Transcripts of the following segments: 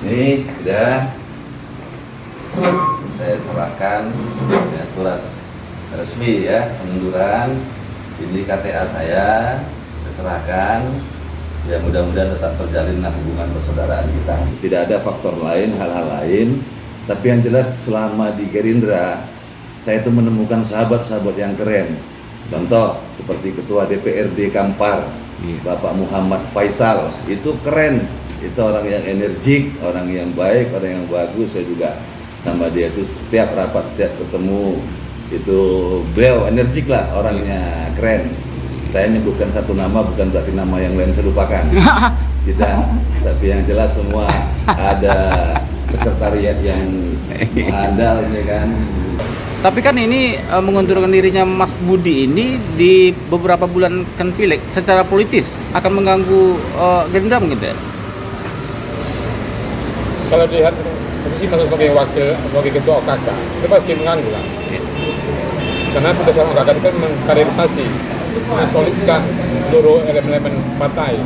Ini udah saya serahkan ya, surat resmi ya pengunduran. Ini KTA saya serahkan. Ya mudah-mudahan tetap terjalinlah hubungan persaudaraan kita. Tidak ada faktor lain, hal-hal lain. Tapi yang jelas selama di Gerindra, saya itu menemukan sahabat-sahabat yang keren. Contoh seperti Ketua DPRD Kampar, Bapak Muhammad Faisal, itu keren. Itu orang yang energik, orang yang baik, orang yang bagus. Saya juga sama dia itu setiap rapat, setiap ketemu, itu beliau energik lah, orangnya keren. Saya menyebutkan satu nama bukan berarti nama yang lain saya lupakan. Tidak, tapi yang jelas semua ada sekretariat yang andal ini kan. Tapi kan ini mengundurkan dirinya Mas Budi ini di beberapa bulan kan pileg secara politis akan mengganggu Gerindra mungkin ya? Kalau dilihat posisi masuk sebagai sebagai ketua OKK itu pasti mengganggu kan? Karena tugas orang OKK itu kan mengkaderisasi, mensolidkan seluruh elemen-elemen partai.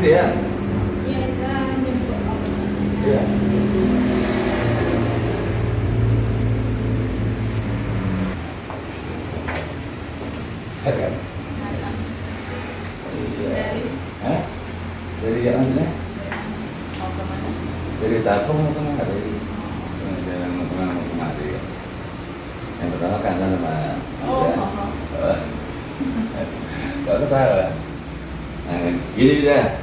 Ya. Ya. Sekarang. Dari yang mana? Mau kemana? Dari Tasong mau kemana? Dari jalan mau kemana mau kemana ya? Yang pertama kanan sama. Gak ketawa. Nah, gini dia.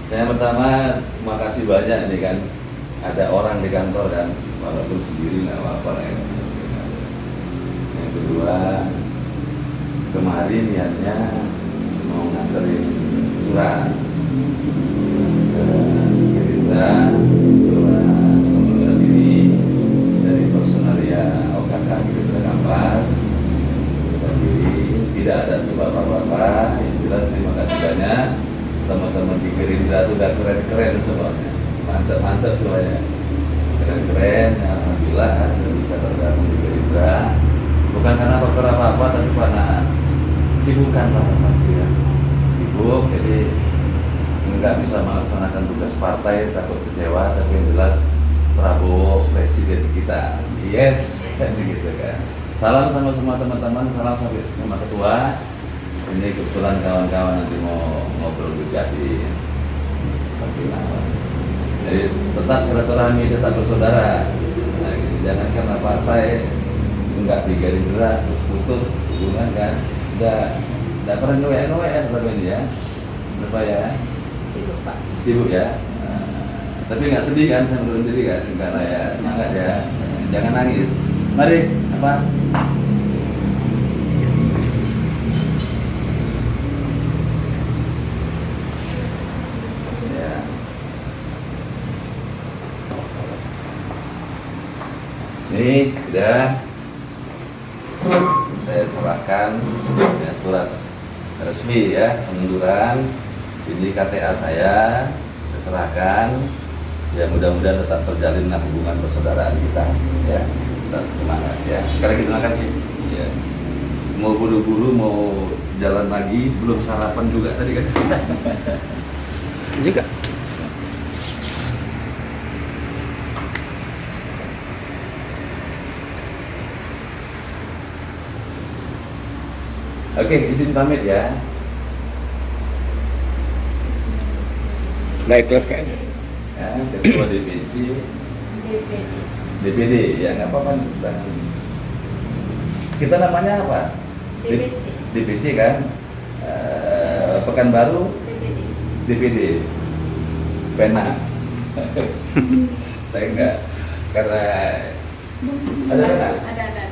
Saya pertama terima kasih banyak ini kan, ada orang di kantor kan, walaupun sendiri nggak apa-apa ya. Yang kedua, kemarin niatnya mau nganterin surat ke Gerindra, surat pengunduran diri dari personalia OKK Gerindra Kampar. Tapi tidak ada sebab apa-apa. Yang jelas terima kasih banyak. Teman-teman di Gerindra itu udah keren-keren semuanya, mantap-mantap semuanya, keren-keren. Alhamdulillah udah bisa tergabung di Gerindra, bukan karena faktor apa-apa, tapi karena kesibukan lah pasti ya, sibuk jadi nggak bisa melaksanakan tugas partai, takut kecewa. Tapi yang jelas Prabowo presiden kita, yes kan gitu kan. Salam sama semua teman-teman, salam sama ketua. Ini kebetulan kawan-kawan nanti mau ngobrol juga di perkenalan. Jadi tetap silaturahmi, tetap bersaudara. Nah, gitu. Jangan karena partai enggak di Gerindra terus putus hubungan kan. Udah pernah noe tapi ini ya. Berapa ya? Sibuk Pak. Sibuk ya. Tapi nggak sedih kan saya menurut diri kan, karena ya semangat ya. Jangan nangis. Mari apa? Ini udah saya serahkan ya, surat resmi ya pengunduran. Ini KTA saya serahkan. Ya mudah-mudahan tetap terjalinlah hubungan persaudaraan kita ya. Tetap semangat ya. Sekali lagi terima kasih. Ya. mau buru-buru mau jalan lagi, belum sarapan juga tadi kan. Jika Oke, izin pamit ya. Nggak ikhlas kayaknya. Ya, ketua DPC, DPD. DPD, ya nggak apa-apa. Kita namanya apa? DPC. DPC kan. Pekanbaru DPD. DPD. Pena. Saya enggak, karena ada pena. Ada.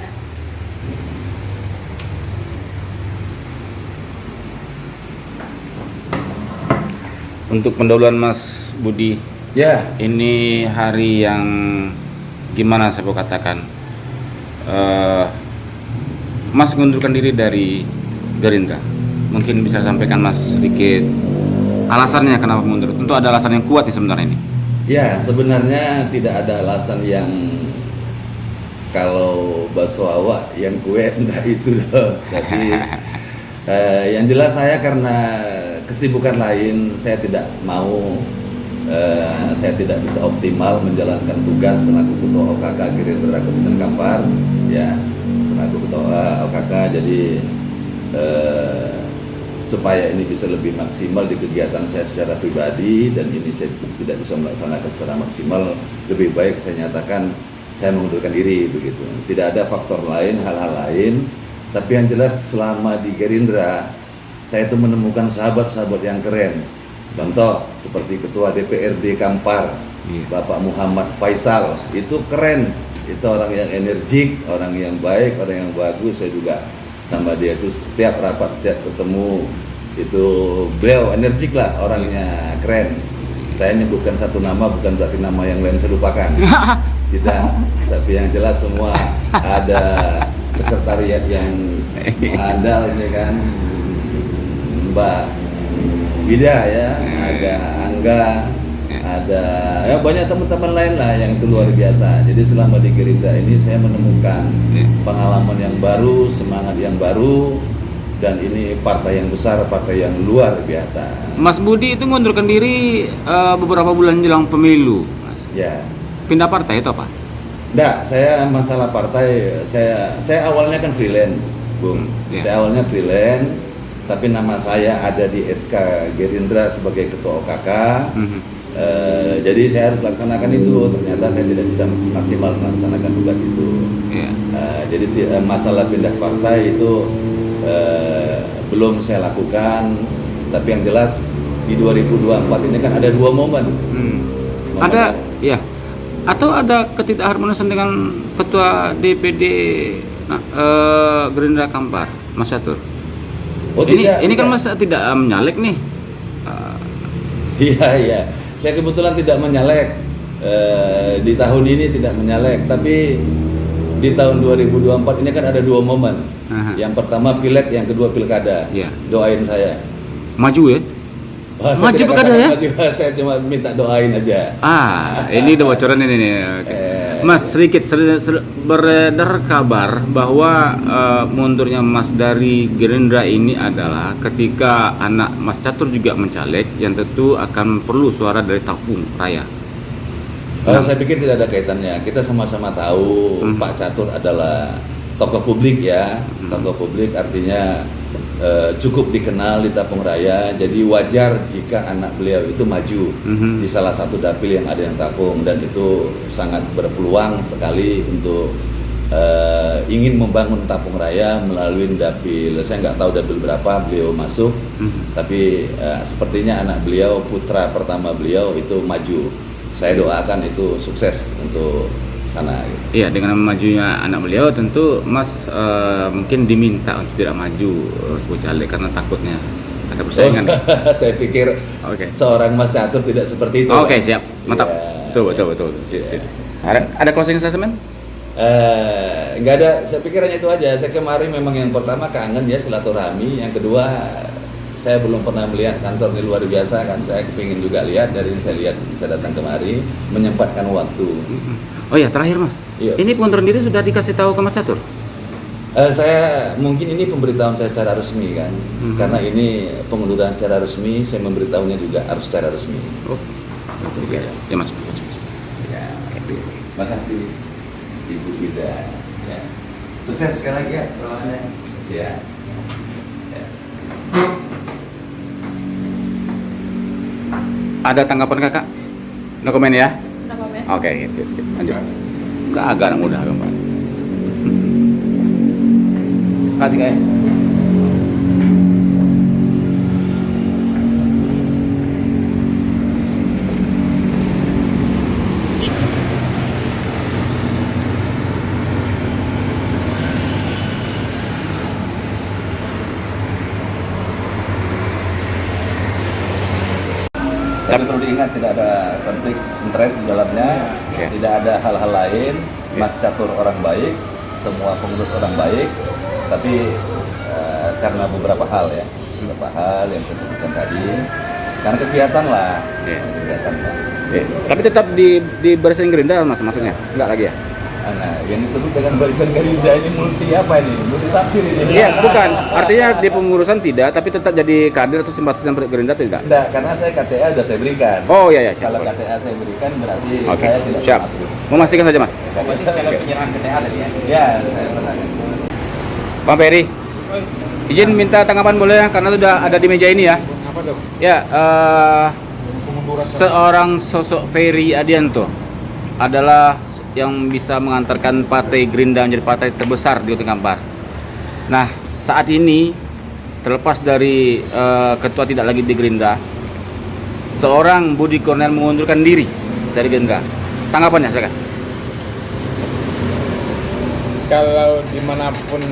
untuk pendahuluan Mas Budi, Ya, ini hari yang gimana saya mau katakan, Mas mengundurkan diri dari Gerindra. Mungkin bisa sampaikan Mas sedikit alasannya kenapa mundur. Tentu ada alasan yang kuat nih sebenarnya ini. ya sebenarnya tidak ada alasan yang kalau bakso awak yang kue entah itu loh. Tapi yang jelas saya karena kesibukan lain saya tidak mau, saya tidak bisa optimal menjalankan tugas selaku ketua OKK Gerindra Kabupaten Kampar, ya selaku ketua OKK. Jadi supaya ini bisa lebih maksimal di kegiatan saya secara pribadi dan ini saya tidak bisa melaksanakan secara maksimal, lebih baik saya nyatakan saya mengundurkan diri begitu. Tidak ada faktor lain, hal-hal lain. Tapi yang jelas selama di Gerindra saya itu menemukan sahabat-sahabat yang keren. Contoh seperti Ketua DPRD Kampar, Bapak Muhammad Faisal, itu keren. Itu orang yang energik, orang yang baik, orang yang bagus. Saya juga sama dia itu setiap rapat, setiap ketemu itu beliau energik lah, orangnya keren. Saya nyebutkan satu nama bukan berarti nama yang lain saya lupakan. Tidak, tapi yang jelas semua ada sekretariat yang andal ini kan, Mbak Bida ya, ada Angga, ada ya banyak teman-teman lain lah yang itu luar biasa. Jadi selama di Gerindra ini saya menemukan pengalaman yang baru, semangat yang baru, dan ini partai yang besar, partai yang luar biasa. Mas Budi itu mengundurkan diri beberapa bulan jelang pemilu, Mas. Ya. Pindah partai itu apa? Enggak, saya masalah partai, saya awalnya kan freelance, Bung. Ya. Saya awalnya freelance, tapi nama saya ada di SK Gerindra sebagai ketua OKK. Jadi saya harus laksanakan itu. Ternyata saya tidak bisa maksimal melaksanakan tugas itu. Ya. Jadi masalah pindah partai itu belum saya lakukan. Tapi yang jelas di 2024 ini kan ada dua momen. Ada, ya. Atau ada ketidakharmonisan dengan ketua DPD Gerindra Kampar, Mas Catur? Oh, Ini kan Mas tidak menyalek nih. Iya. Saya kebetulan tidak menyalek. Di tahun ini tidak menyalek, tapi di tahun 2024 ini kan ada dua momen. Yang pertama pileg, yang kedua pilkada. Iya. Doain saya. Maju ya? Saya Maju tidak pilkada katakan ya? maju, saya cuma minta doain aja. Ini udah bocoran ini nih. Oke. Mas, sedikit beredar kabar bahwa mundurnya Mas dari Gerindra ini adalah ketika anak Mas Catur juga mencaleg, yang tentu akan perlu suara dari Tapung Raya. Saya pikir tidak ada kaitannya. Kita sama-sama tahu Pak Catur adalah tokoh publik ya. Tokoh publik artinya cukup dikenal di Tapung Raya. Jadi wajar jika anak beliau itu maju di salah satu dapil yang ada yang Tapung, dan itu sangat berpeluang sekali untuk ingin membangun Tapung Raya melalui dapil. Saya nggak tahu dapil berapa beliau masuk, tapi sepertinya anak beliau, putra pertama beliau itu maju. Saya doakan itu sukses untuk sana. Gitu. Iya, dengan majunya anak beliau tentu Mas mungkin diminta untuk tidak maju sebagai caleg karena takutnya ada persaingan. Saya pikir seorang Mas Catur tidak seperti itu. Oke, siap, mantap. Ya, Betul. Sip. Ada closing statement? Nggak ada, saya pikir hanya itu aja. Saya kemarin memang yang pertama kangen ya silaturahmi, yang kedua saya belum pernah melihat kantor ini luar biasa kan. Saya kepingin juga lihat, dari saya lihat saya datang kemari menyempatkan waktu. Oh ya, terakhir Mas. Iya. Ini pengunduran diri sudah dikasih tahu ke Mas Catur? Saya mungkin ini pemberitahuan saya secara resmi kan, karena ini pengunduran secara resmi, saya memberitahunya juga harus secara resmi. Oh, oke. Ya Mas. Ya, makasih Ibu Ida. Ya. Sukses sekali lagi ya selamanya. Ya. Ya. Ada tanggapan kakak? No komen ya? No comment. Oke, sip. Lanjut. Agak mudah gampang. Kasih kayak. Tapi perlu diingat tidak ada konflik interest di dalamnya, Ya. tidak ada hal-hal lain. Ya. Mas Catur orang baik, semua pengurus orang baik, tapi karena beberapa hal ya, beberapa hal yang saya sebutkan tadi, karena kegiatan lah, Ya. kegiatan lah. Tapi tetap di barisan Gerindra Mas maksudnya? Enggak lagi ya? Nah, yang disebut dengan barisan Gerindra ini multi apa ini? Multi tafsir ini? Iya, bukan. Artinya di pengurusan tidak, tapi tetap jadi kader atau simpatisan Gerindra tidak? Tidak, karena saya KTA sudah saya berikan. Oh iya siap. Kalau KTA saya berikan berarti Oke, saya tidak siap. termasuk. Memastikan saja Mas. Penyerahan KTA tadi ya? Ya, saya serahkan. Bang Peri, izin minta tanggapan boleh ya, karena sudah ada di meja ini ya. Apa tuh? Ya, seorang sosok Ferry Adianto adalah yang bisa mengantarkan partai Gerindra menjadi partai terbesar di Kota Kampar. Nah, saat ini terlepas dari ketua tidak lagi di Gerindra, seorang Budi Kornel mengundurkan diri dari Gerindra. Tanggapannya silakan. Kalau dimanapun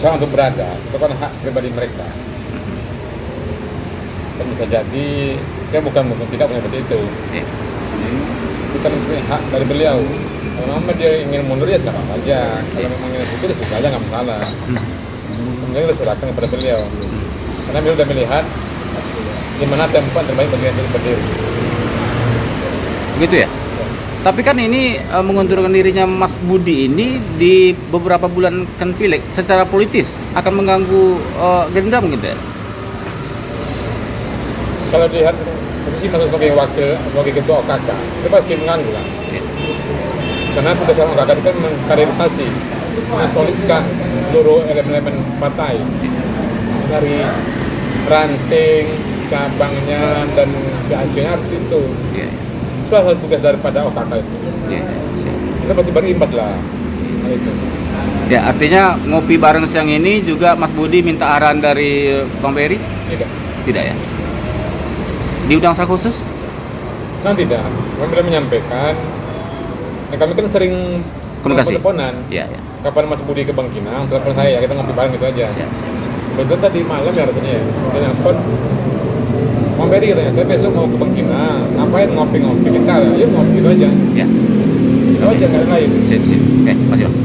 saya untuk berada, itu kan hak pribadi mereka. Kan bisa jadi saya bukan tidak punya seperti itu. Itu kan hak dari beliau. Kalau memang dia ingin mundur ya silakan saja. Kalau memang ingin itu ya sudah aja nggak masalah. Kemudian kita serahkan kepada beliau. Karena beliau sudah melihat di mana tempat terbaik bagi dia berdiri. Begitu ya? Tapi kan ini mengundurkan dirinya Mas Budi ini di beberapa bulan kan pileg secara politis akan mengganggu Gerindra mungkin ya? Kalau dilihat posisi masuk sebagai wakil ketua OKK itu pasti mengganggu kan. Karena tugas orang OKK itu kan mengkaderisasi, mensolidkan seluruh elemen-elemen partai dari ranting, cabangnya dan akhirnya harus itu. Iya. Salah satu tugas daripada OKK itu. Iya. Itu pasti berimbas lah. Hal itu. Ya, artinya ngopi bareng siang ini juga Mas Budi minta arahan dari Bang Peri? Tidak. Tidak ya? Diundang secara khusus? Nanti dah. Kami sudah menyampaikan. Nah, kami kan sering Komunikasi? teleponan. Iya, ya. Kapan Mas Budi ke Bangkinang, telepon saya, kita ngopi bareng gitu aja. Siap. Betul tadi malam ya rasanya ya. Dia nelfon. Bang Peri katanya, saya besok mau ke Bangkinang. Ngapain ngopi-ngopi? Kita yuk ngopi gitu aja. Ya. Itu aja, nggak ada lain. Sip. Oke, makasih Bang.